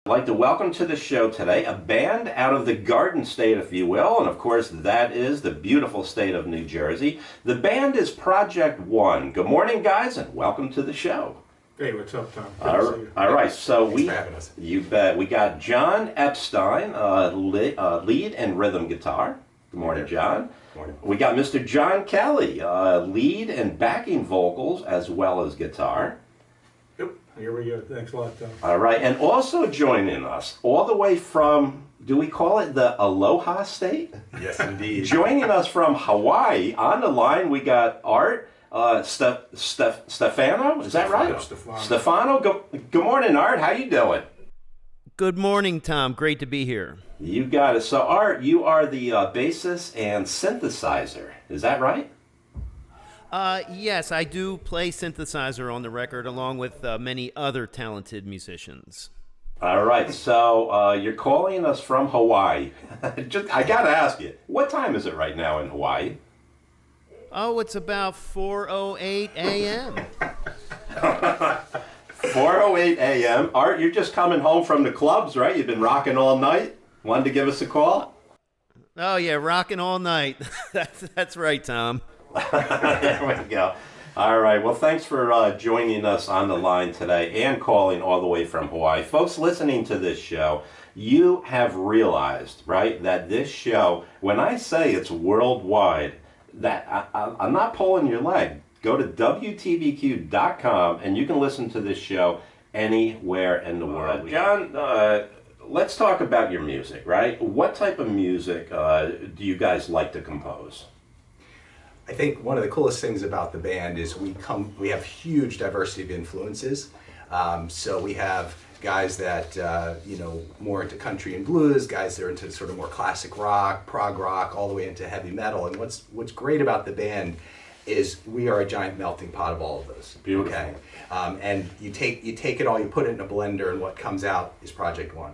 I'd like to welcome to the show today a band out of the Garden State, if you will, and of course that is the beautiful state of New Jersey. The band is Project One. Good morning, guys, and welcome to the show. Hey, what's up, Tom? All right, so Thanks for having us. you bet. We got John Epstein, lead and rhythm guitar. Good morning, John. Good morning. We got Mr. John Kelly, lead and backing vocals as well as guitar. Yep, here we go. Thanks a lot, Tom. All right, and also joining us all the way from, do we call it the Aloha State? Yes, indeed. Joining us from Hawaii, on the line we got Art Stefano, is that right? Stefano, good morning, Art, how you doing? Good morning, Tom. Great to be here. You got it. So Art, you are the bassist and synthesizer, is that right? Yes, I do play synthesizer on the record along with many other talented musicians. All right, so you're calling us from Hawaii. I got to ask you, what time is it right now in Hawaii? Oh, it's about 4:08 a.m. 4:08 a.m. Art, you're just coming home from the clubs, right? You've been rocking all night. Wanted to give us a call? Oh, yeah, rocking all night. That's right, Tom. There we go. All right. Well, thanks for joining us on the line today and calling all the way from Hawaii. Folks listening to this show, you have realized, right, that this show, when I say it's worldwide, that I'm not pulling your leg. Go to WTBQ.com and you can listen to this show anywhere in the world. John, let's talk about your music, right? What type of music do you guys like to compose? I think one of the coolest things about the band is we have huge diversity of influences. So we have guys that more into country and blues, guys that are into sort of more classic rock, prog rock, all the way into heavy metal. And what's great about the band is we are a giant melting pot of all of those. Beautiful. Okay, and you take it all, you put it in a blender, and what comes out is Project One.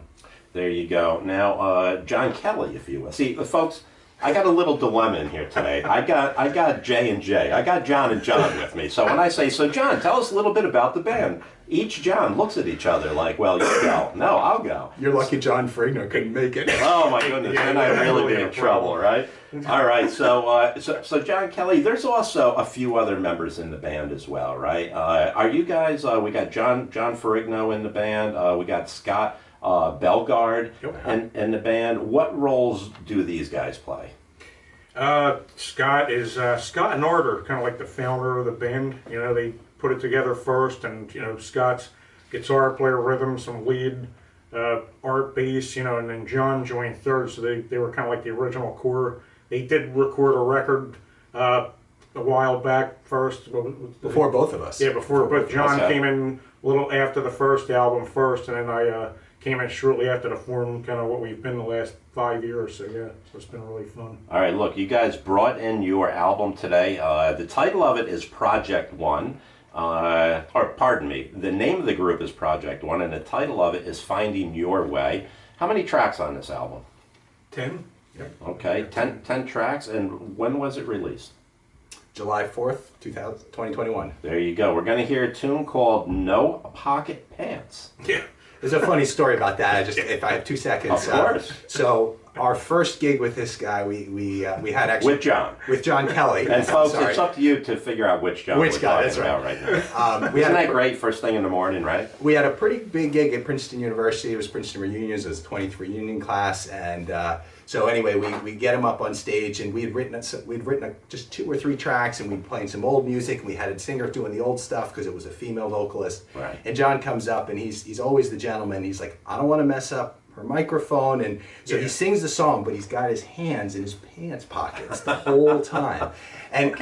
There you go. Now, John Kelly, if you will. See, folks, I got a little dilemma in here today. I got J and J. I got John and John with me. So when I say, so John, tell us a little bit about the band. Each John looks at each other like, well, you go. No, I'll go. You're lucky John Ferrigno couldn't make it. Oh my goodness, then I'd really be in trouble, right? All right, so John Kelly, there's also a few other members in the band as well, right? Are you guys? We got John Ferrigno in the band. We got Scott Bellegarde in the band. What roles do these guys play? Scott and Art are kind of like the founder of the band. You know, they put it together first, and Scott's guitar player, rhythm, some lead, Art bass, and then John joined third. So they were kind of like the original core. They did record a record a while back first. Before both of us. Yeah, before. But John came in a little after the first album first, and then I came in shortly after to form kind of what we've been the last 5 years. So yeah, so it's been really fun. All right, look, you guys brought in your album today. The title of it is Project One. Or pardon me, the name of the group is Project One, and the title of it is Finding Your Way. How many tracks on this album? 10. Okay, 10 tracks, and when was it released? July 4th, 2021. There you go. We're going to hear a tune called No Pocket Pants. Yeah. There's a funny story about that. If I have 2 seconds. Of course. So our first gig with this guy, we had actually with John Kelly. And folks, it's up to you to figure out which John we're talking about right now. Isn't that great? First thing in the morning, right? We had a pretty big gig at Princeton University. It was Princeton reunions. It was a 23 reunion class, and so anyway, we get him up on stage, and we'd written just 2 or 3 tracks, and we'd playing some old music, and we had a singer doing the old stuff because it was a female vocalist. Right. And John comes up, and he's always the gentleman. He's like, I don't want to mess up her microphone, and so he sings the song, but he's got his hands in his pants pockets the whole time. And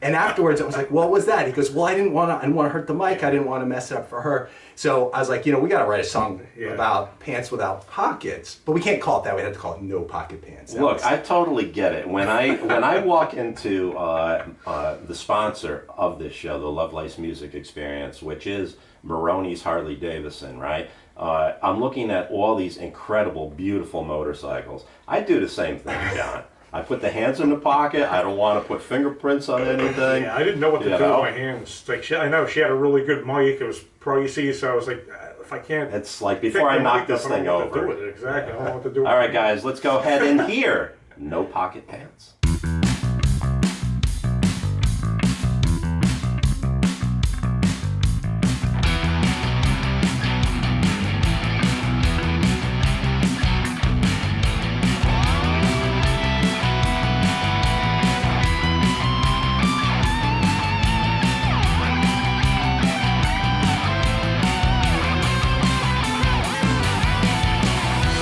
afterwards, I was like, "What was that?" He goes, "Well, I didn't want to hurt the mic. I didn't want to mess it up for her." So I was like, we got to write a song about pants without pockets, but we can't call it that. We have to call it No Pocket Pants. Look, I totally get it. When I walk into the sponsor of this show, the Lovelace Music Experience, which is Maroney's Harley Davidson, right? I'm looking at all these incredible, beautiful motorcycles. I do the same thing, John. I put the hands in the pocket. I don't want to put fingerprints on anything. Yeah, I didn't know what to do with my hands. Like I know she had a really good mic. It was pricey, so I was like, if I can't, It's like pick before I the knock mic this up, I thing don't know what to do over. with it. Exactly. I don't know what to do with All right, it. guys, let's go ahead and hear No Pocket Pants.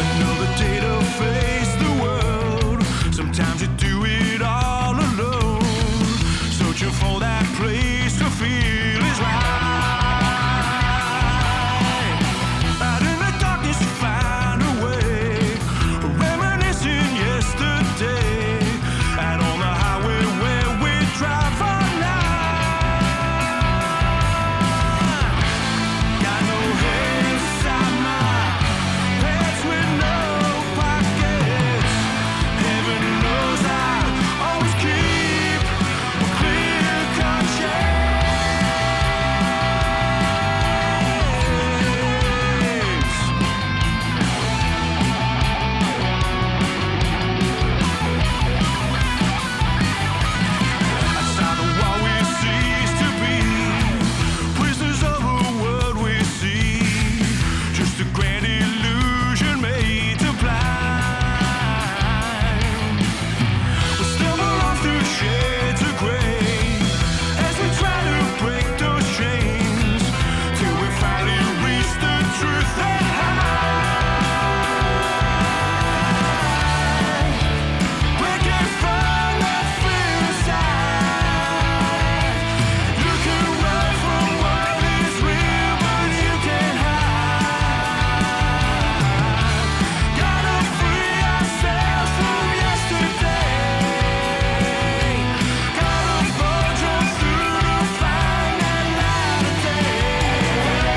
Another day to face the world. Sometimes you do it all alone. Searching for that place to feel is right. Out in the darkness you find a way. Reminiscing yesterday. Out on the highway where we drive all night. Got no hands inside my pants with no pockets. Heaven knows I always keep a clear conscience. Outside the wall we cease to be prisoners of a world we see. Just a grand illusion made to blind. We stumble on through shades of gray as we try to break those chains till we finally reach the truth that hide. Breaking from that fear inside. You can run from what is real, but you can't hide. Gotta free ourselves from yesterday. Gotta forge on through to find that light of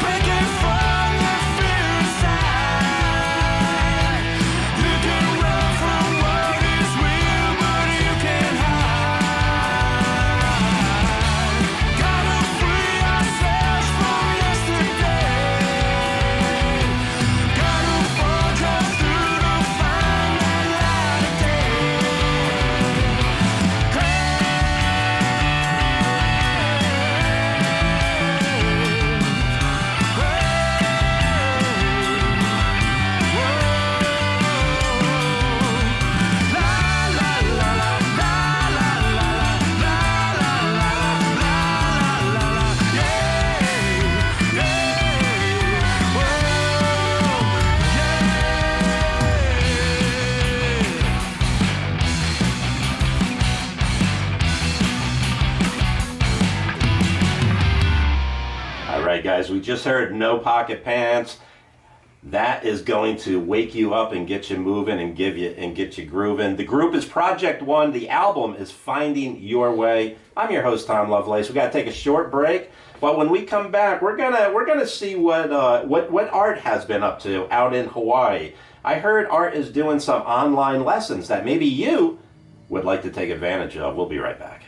breaking from that fear inside. You can run from what is real, but you can't hide. Gotta free ourselves from yesterday. Gotta forge on through to find that light of All right, guys, we just heard No Pocket Pants. That is going to wake you up and get you moving and get you grooving. The group is Project One. The album is Finding Your Way. I'm your host, Tom Lovelace. We got to take a short break, but when we come back, we're gonna see what Art has been up to out in Hawaii. I heard Art is doing some online lessons that maybe you would like to take advantage of. We'll be right back.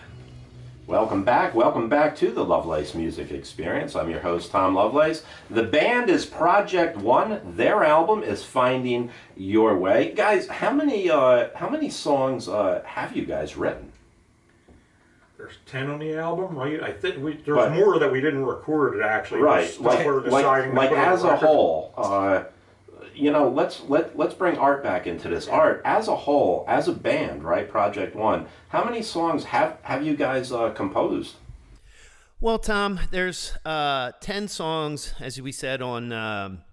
Welcome back to the Lovelace Music Experience. I'm your host, Tom Lovelace. The band is Project One. Their album is Finding Your Way. Guys, how many songs have you guys written? There's 10 on the album, right? I think there's more that we didn't record actually. Right, Just we're deciding to like put on as the a record. whole, let's bring Art back into this. Art, as a whole, as a band, right? Project One. How many songs have you guys composed? Well, Tom, there's 10 songs, as we said, on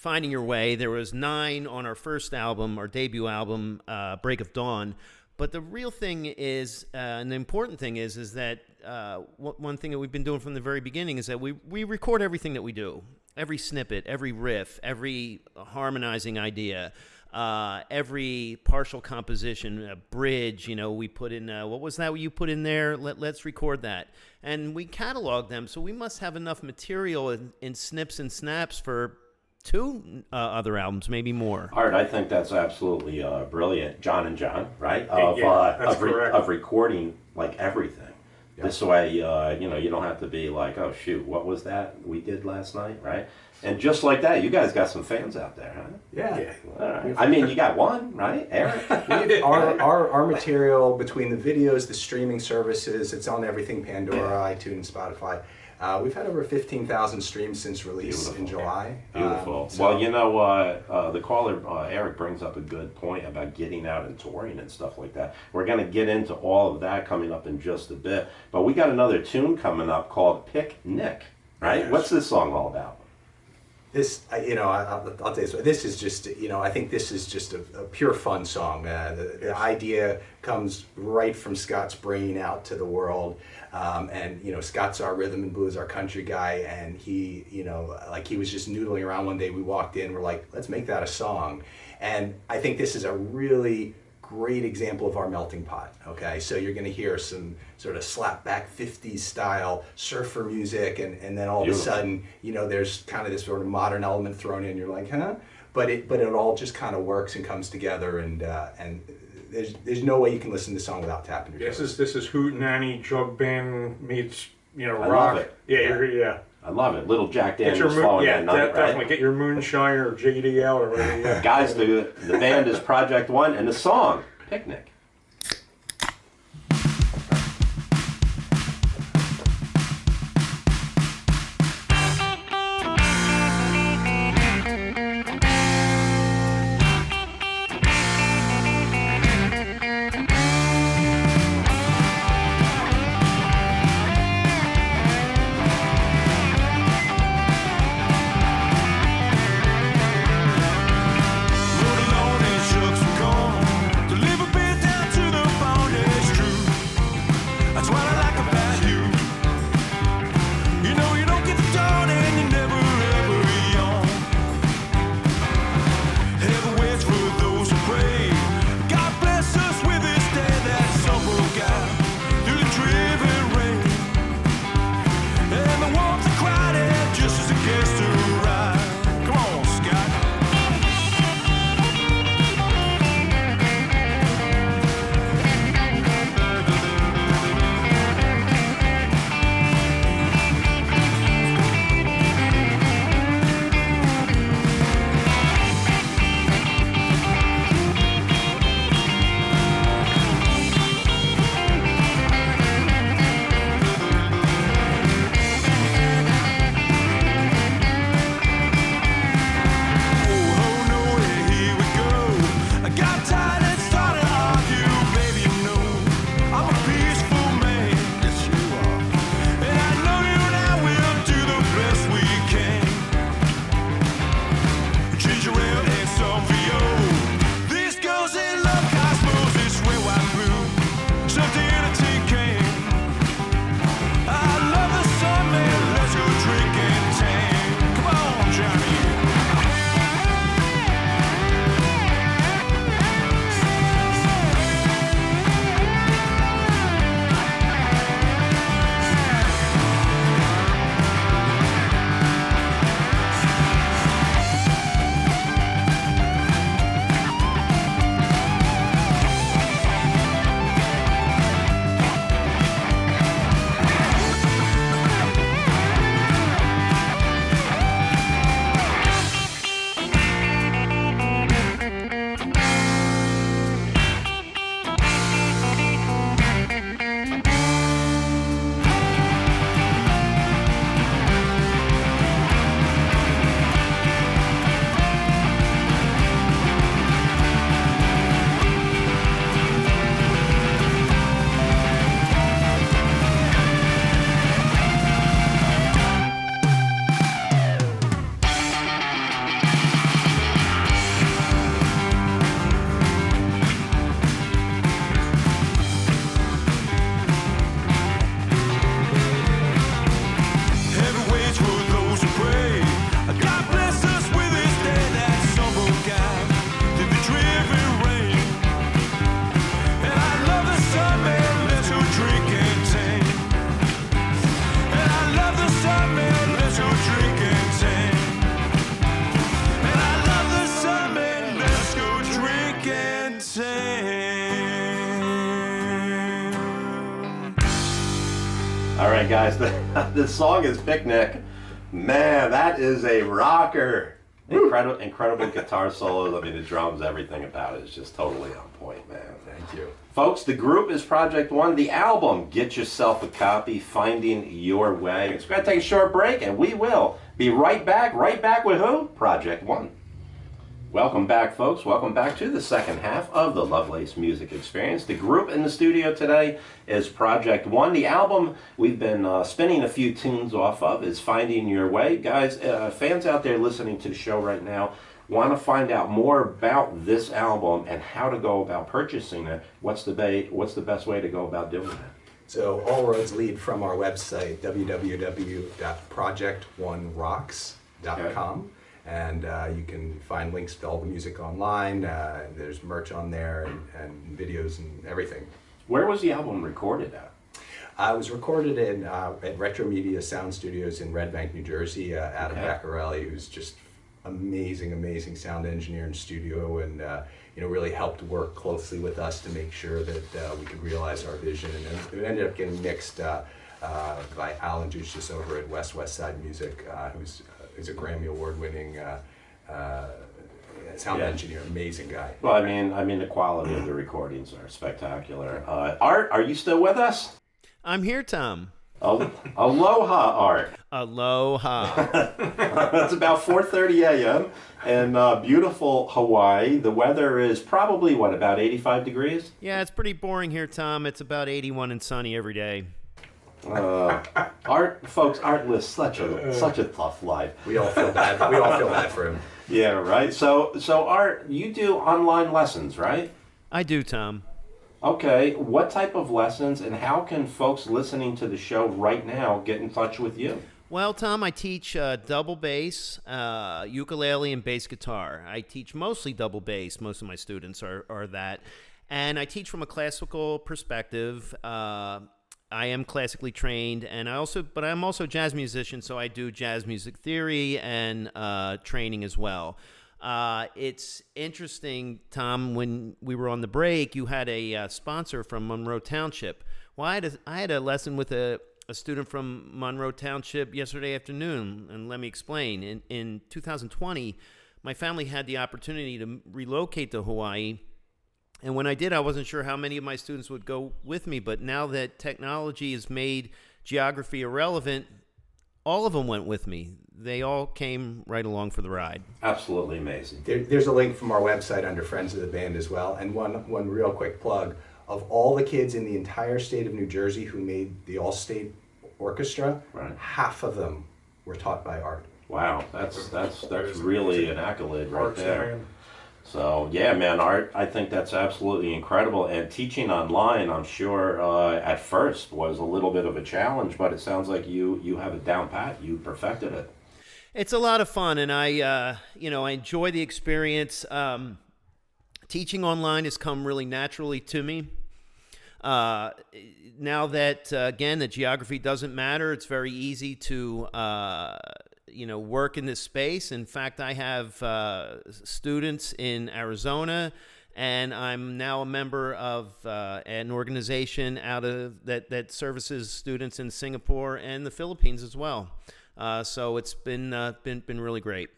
Finding Your Way. There was 9 on our first album, our debut album, Break of Dawn. But the real thing is, and the important thing is that one thing that we've been doing from the very beginning is that we record everything that we do. Every snippet, every riff, every harmonizing idea, every partial composition, a bridge, we put in, what was that you put in there? Let's record that. And we catalog them, so we must have enough material in snips and snaps for 2 other albums, maybe more. Art, I think that's absolutely brilliant. John and John, right? That's correct. Of recording like everything. Yep. This way, you don't have to be like, oh shoot, what was that we did last night, right? And just like that, you guys got some fans out there, huh? Yeah. All right. I mean, you got one, right, Eric? our material, between the videos, the streaming services, it's on everything: Pandora, iTunes, Spotify. We've had over 15,000 streams since release in July. Beautiful. Well, the caller, Eric, brings up a good point about getting out and touring and stuff like that. We're going to get into all of that coming up in just a bit. But we got another tune coming up called Picnic, right? Yes. What's this song all about? This, I'll tell you, so this is just, I think this is just a pure fun song. The idea comes right from Scott's brain out to the world. And Scott's our rhythm and blues, our country guy, and he, he was just noodling around one day. We walked in, we're like, let's make that a song. And I think this is a really great example of our melting pot. Okay, so you're going to hear some sort of slapback 50s style surfer music, and then all of a sudden, there's kind of this sort of modern element thrown in. You're like, huh? But it all just kind of works and comes together, and there's no way you can listen to this song without tapping your toes. This is Hootenanny jug band meets I rock. love it. Yeah. I love it. Little Jack Daniels flowing at night, definitely. right? Get your moonshine or JD out or whatever. Yeah. Guys, the band is Project One, and the song, Picnic. Rode along in trucks were gone to live a bit down All right, guys, the song is Picnic. Man, that is a rocker. Incredible guitar solos. I mean, the drums, everything about it is just totally on point, man. Thank you. Folks, the group is Project One. The album, get yourself a copy, Finding Your Way. It's going to take a short break, and we will be right back. Right back with who? Project One. Welcome back, folks. Welcome back to the second half of the Lovelace Music Experience. The group in the studio today is Project One. The album we've been spinning a few tunes off of is Finding Your Way. Guys, fans out there listening to the show right now want to find out more about this album and how to go about purchasing it. What's the best way to go about doing that? So all roads lead from our website, www.project1rocks.com. Okay. And you can find links to all the music online. There's merch on there and videos and everything. Where was the album recorded at? It was recorded at Retro Media Sound Studios in Red Bank, New Jersey. Adam Baccarelli, who's just amazing sound engineer in studio, and really helped work closely with us to make sure that we could realize our vision. And it ended up getting mixed by Alan Duchess over at West Side Music, who's a Grammy Award-winning sound engineer, amazing guy. Well, I mean, the quality of the recordings are spectacular. Art, are you still with us? I'm here, Tom. Aloha, Art. Aloha. It's about 4:30 a.m. in beautiful Hawaii. The weather is probably, about 85 degrees? Yeah, it's pretty boring here, Tom. It's about 81 and sunny every day. Art lives such a tough life. We all feel bad for him. Yeah, right. So Art, you do online lessons, right? I do, Tom. Okay. What type of lessons, and how can folks listening to the show right now get in touch with you? Well, Tom, I teach double bass, ukulele, and bass guitar. I teach mostly double bass. Most of my students are that. And I teach from a classical perspective. I am classically trained, and but I'm also a jazz musician, so I do jazz music theory and training as well. It's interesting, Tom, when we were on the break, you had a sponsor from Monroe Township. Well, I had a lesson with a student from Monroe Township yesterday afternoon, and let me explain. In 2020, my family had the opportunity to relocate to Hawaii. And when I did, I wasn't sure how many of my students would go with me, but now that technology has made geography irrelevant, all of them went with me. They all came right along for the ride. Absolutely amazing. There's a link from our website under Friends of the Band as well. And one real quick plug, of all the kids in the entire state of New Jersey who made the All-State Orchestra, right, half of them were taught by Art. Wow, that's really an accolade right Art's there. man. So, yeah, man, Art, I think that's absolutely incredible. And teaching online, I'm sure, at first was a little bit of a challenge, but it sounds like you have it down pat. You perfected it. It's a lot of fun, and I enjoy the experience. Teaching online has come really naturally to me. Now that, again, the geography doesn't matter, it's very easy to work in this space. In fact, I have students in Arizona, and I'm now a member of an organization that services students in Singapore and the Philippines as well. So it's been really great.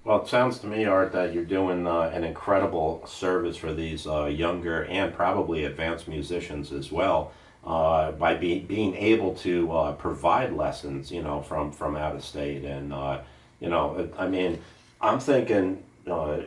Well, it sounds to me, Art, that you're doing an incredible service for these younger and probably advanced musicians as well. By being able to provide lessons, from out of state, and I'm thinking,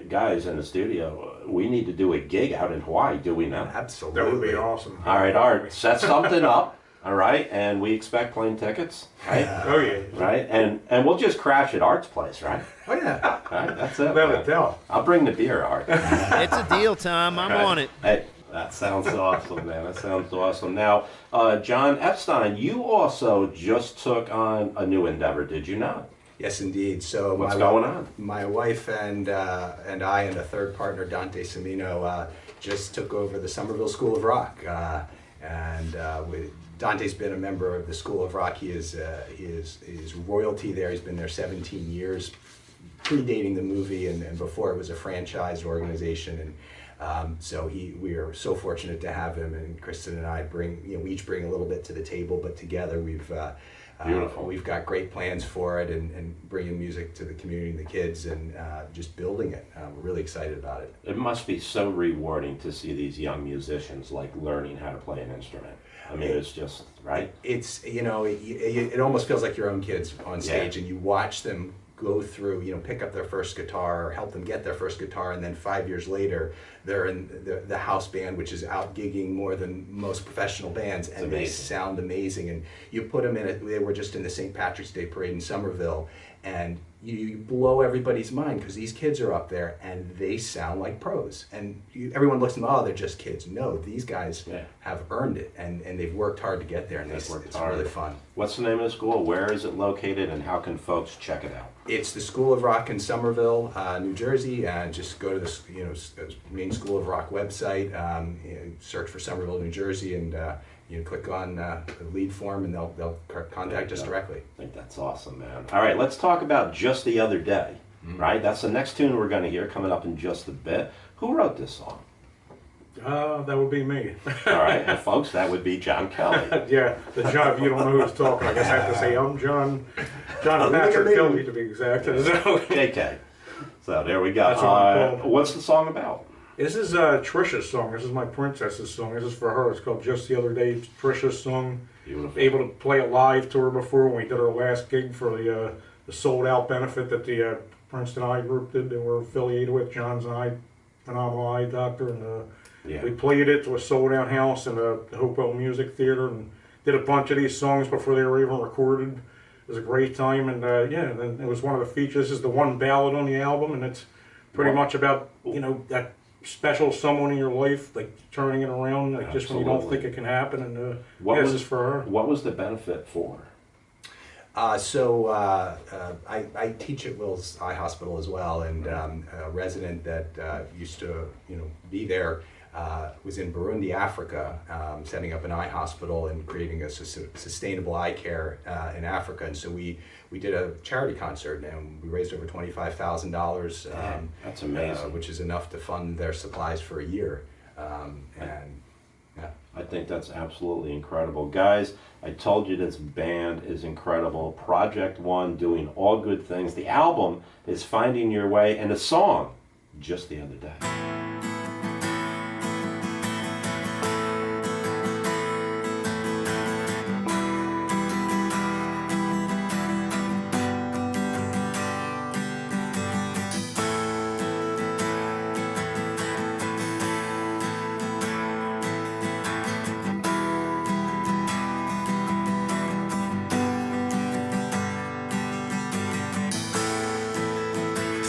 guys in the studio, we need to do a gig out in Hawaii, do we not? Absolutely. That would be awesome. All right, Art, set something up. All right, and we expect plane tickets, right? Oh yeah. Right, and we'll just crash at Art's place, right? Oh yeah. All right, that's it. Without a man. doubt. I'll bring the beer, Art. It's a deal, Tom. I'm on it. Hey, that sounds awesome, man. That sounds awesome. Now, John Epstein, you also just took on a new endeavor, did you not? Yes, indeed. So What's going on? My wife and I and a third partner, Dante Semino, just took over the Somerville School of Rock. Dante's been a member of the School of Rock. He is royalty there. He's been there 17 years, predating the movie and before it was a franchise organization. So we are so fortunate to have him, and Kristen and I we each bring a little bit to the table, but together Beautiful. we've got great plans for it, and bringing music to the community and the kids, and just building it. We're really excited about it. It must be so rewarding to see these young musicians like learning how to play an instrument. I mean, it's just, right? It's, it almost feels like your own kids on stage, and you watch them go through, pick up their first guitar, or help them get their first guitar, and then 5 years later, they're in the house band, which is out gigging more than most professional bands, and they sound amazing. And you put them in it, they were just in the St. Patrick's Day Parade in Somerville, and you blow everybody's mind, because these kids are up there and they sound like pros. And everyone looks at them, oh, they're just kids. No, these guys have earned it, and they've worked hard to get there, and it's really fun. What's the name of the school? Where is it located, and how can folks check it out? It's the School of Rock in Somerville, New Jersey, and just go to the main School of Rock website, search for Somerville, New Jersey, and click on the lead form, and they'll contact us directly. I think that's awesome, man. All right, let's talk about Just the Other Day, right? That's the next tune we're going to hear coming up in just a bit. Who wrote this song? That would be me. All right, and folks, that would be John Kelly. Yeah, the John, if you don't know who's talking, I guess I have to say I'm John Patrick Kelly, to be exact. So, JK. So there we go. That's what I'm called. What's the song about? this is Trisha's song. This is my princess's song. This is for her. It's called Just the Other Day. It's Trisha's song. Beautiful. Able to play it live to her before when we did our last gig for the sold out benefit that the Princeton Eye Group did. That we're affiliated with. John's an eye, phenomenal eye doctor, and we played it to a sold out house in the Hopewell Music Theater, and did a bunch of these songs before they were even recorded. It was a great time, and and then it was one of the features. This is the one ballad on the album, and it's pretty much about that special someone in your life, like turning it around, like just when you don't think it can happen. And this is for her. What was the benefit for? I teach at Will's Eye Hospital as well, and a resident that used to be there was in Burundi, Africa, setting up an eye hospital and creating a sustainable eye care in Africa. And so we did a charity concert, and we raised over $25,000. That's amazing. Which is enough to fund their supplies for a year. I think that's absolutely incredible. Guys, I told you this band is incredible. Project One, doing all good things. The album is Finding Your Way, and the song, Just the Other Day.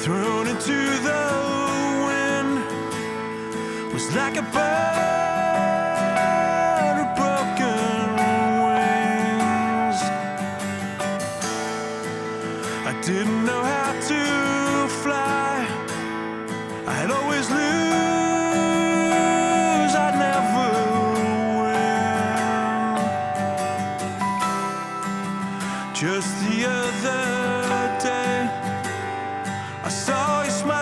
Thrown into the wind was like a bird with broken wings. I didn't know how to fly. I'd always lose, I'd never win. Just the other day I saw you smiling.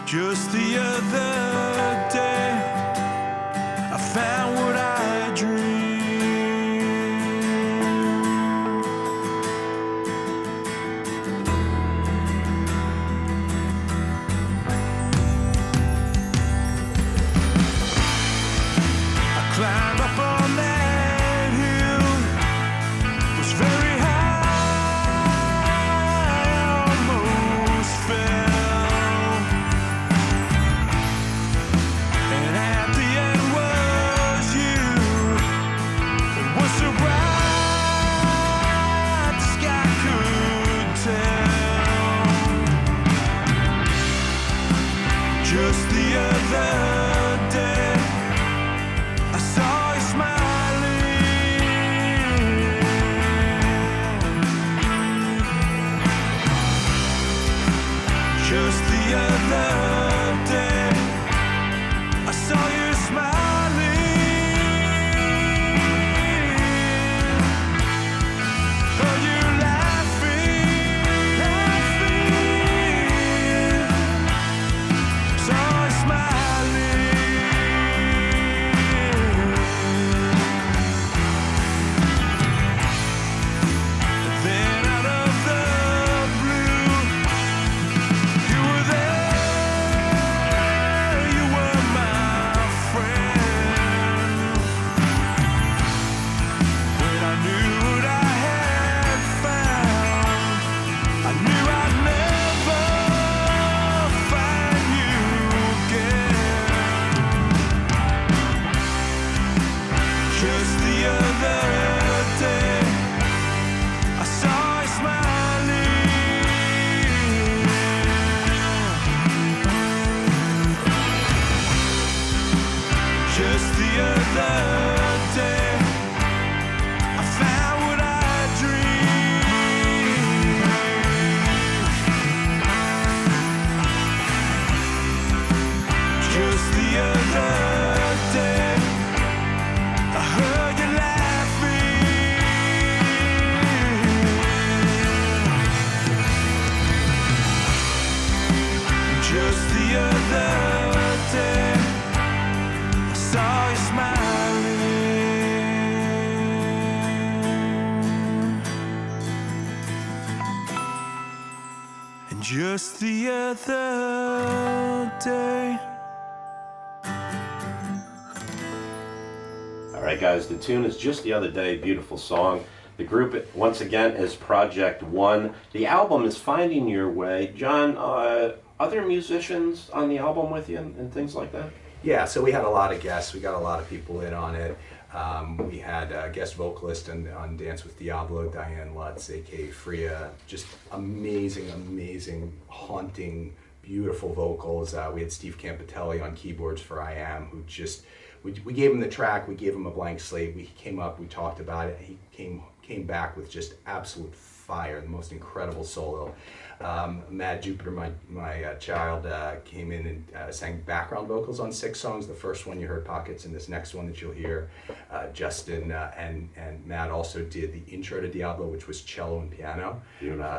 Just the other day, I found what I dreamed. I climbed up on that hill. It was very high, I almost fell. And at the end was you. It was so bright, the sky could tell. Just the other day, I saw you smiling. Just the other day, I saw you smiling. Oh, you laughed. And just the other day. All right, guys, the tune is Just the Other Day, beautiful song. The group, once again, is Project One. The album is Finding Your Way. John, other musicians on the album with you and things like that? Yeah, so we had a lot of guests. We got a lot of people in on it. We had a guest vocalist on Dance with Diablo, Diane Lutz, a.k.a. Freya. Just amazing, haunting, beautiful vocals. We had Steve Campitelli on keyboards for I Am, who just, we gave him the track, we gave him a blank slate. We came up, we talked about it. He came back with just absolute fire, the most incredible solo. Mad Jupiter, my child, came in and sang background vocals on 6 songs. The first one you heard Pockets, and this next one that you'll hear, Justin and Matt also did the intro to Diablo, which was cello and piano.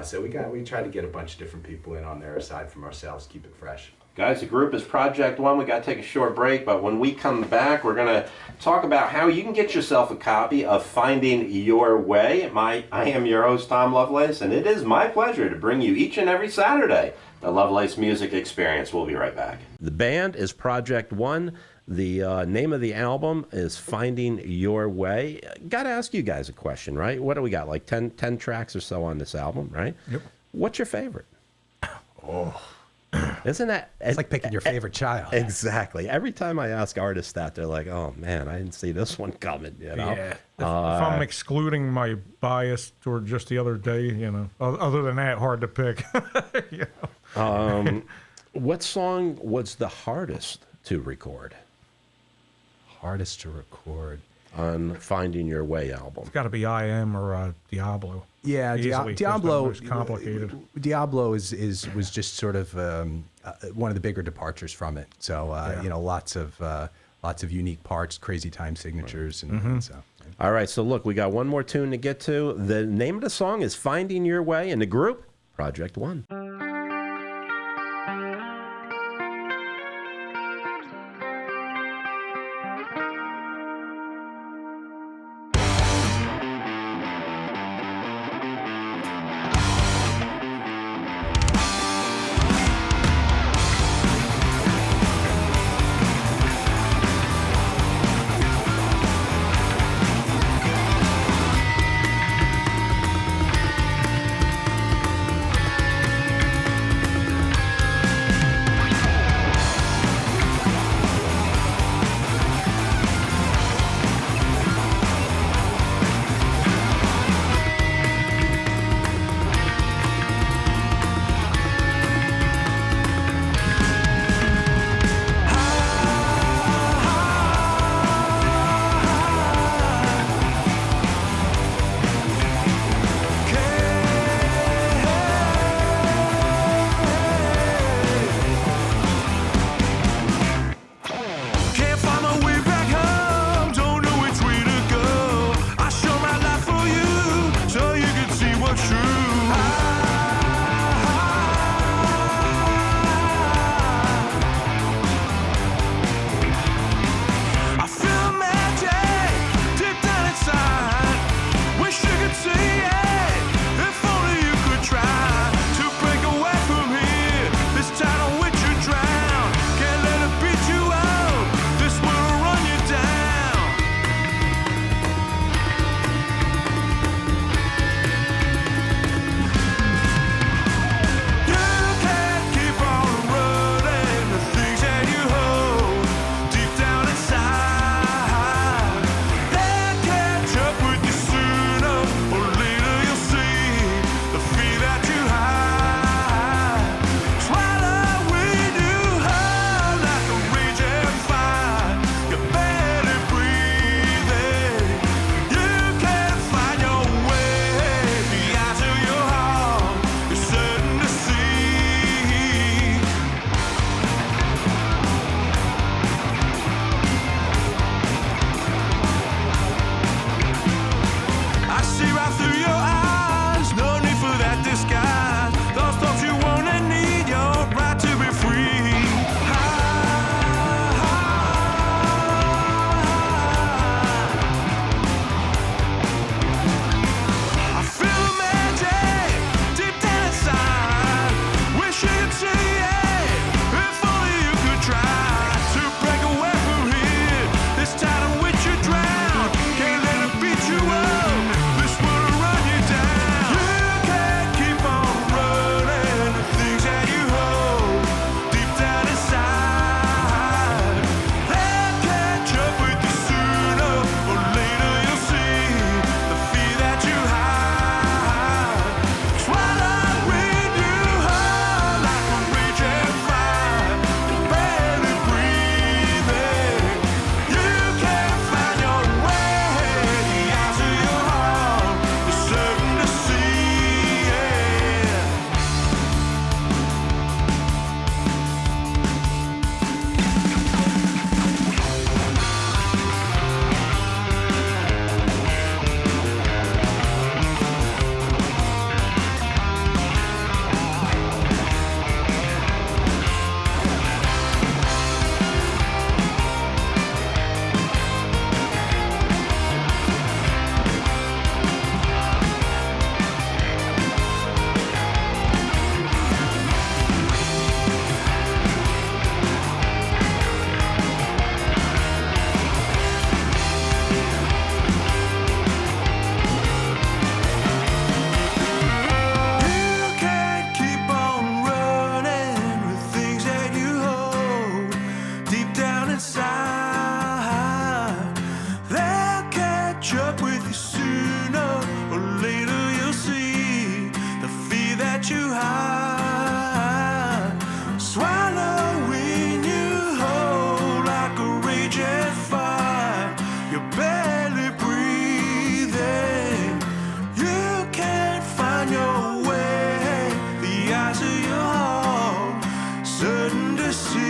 So we tried to get a bunch of different people in on there aside from ourselves, keep it fresh. Guys, the group is Project One. We got to take a short break, but when we come back, we're going to talk about how you can get yourself a copy of Finding Your Way. I am your host, Tom Lovelace, and it is my pleasure to bring you each and every Saturday the Lovelace Music Experience. We'll be right back. The band is Project One. The name of the album is Finding Your Way. Got to ask you guys a question, right? What do we got, like 10 tracks or so on this album, right? Yep. What's your favorite? Oh. Isn't that... It's like picking your favorite child. Exactly. Every time I ask artists that, they're like, oh, man, I didn't see this one coming, you know? Yeah. If I'm excluding my bias toward Just the Other Day, you know, other than that, hard to pick. You know? What song was the hardest to record Hardest to record. on Finding Your Way album? It's got to be I Am or Diablo. Yeah, Easily, Diablo. it's complicated. Diablo was just sort of one of the bigger departures from it. So you know, lots of unique parts, crazy time signatures, and so. All right, so look, we got one more tune to get to. The name of the song is Finding Your Way, and the group, Project One. your heart, certain to see.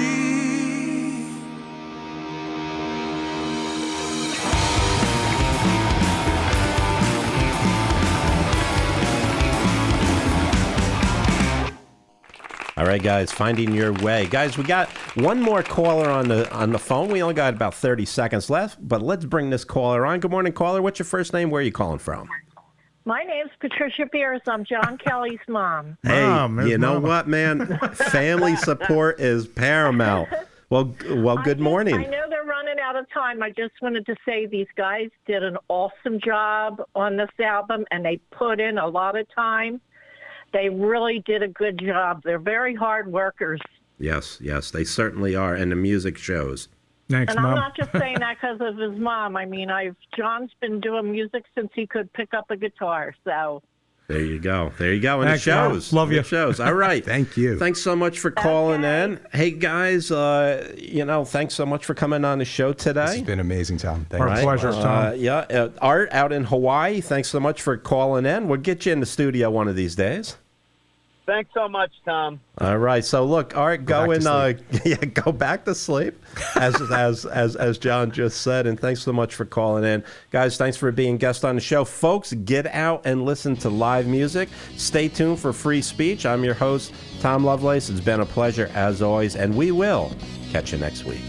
All right, guys, finding your way. Guys, we got one more caller on the phone. We only got about 30 seconds left, but let's bring this caller on. Good morning, caller. What's your first name? Where are you calling from? My name's Patricia Beers. I'm John Kelly's mom. Hey, Mom, there's you know Mama. what, man? Family support is paramount. Well, good morning. I know they're running out of time. I just wanted to say these guys did an awesome job on this album, and they put in a lot of time. They really did a good job. They're very hard workers. Yes, they certainly are, and the music shows. Thanks, And I'm Mom. not just saying that because of his mom. I mean, John's been doing music since he could pick up a guitar, so... There you go. And Thanks, it shows. Mom. Love you. It shows. All right. Thank you. Thanks so much for calling Okay. in. Hey, guys, thanks so much for coming on the show today. It's been amazing, Tom. Thank Our you. pleasure, Tom. Art out in Hawaii, thanks so much for calling in. We'll get you in the studio one of these days. Thanks so much, Tom. All right. So look, Art, go back to sleep, as John just said, and thanks so much for calling in, guys. Thanks for being guest on the show, folks. Get out and listen to live music. Stay tuned for Free Speech. I'm your host, Tom Lovelace. It's been a pleasure as always, and we will catch you next week.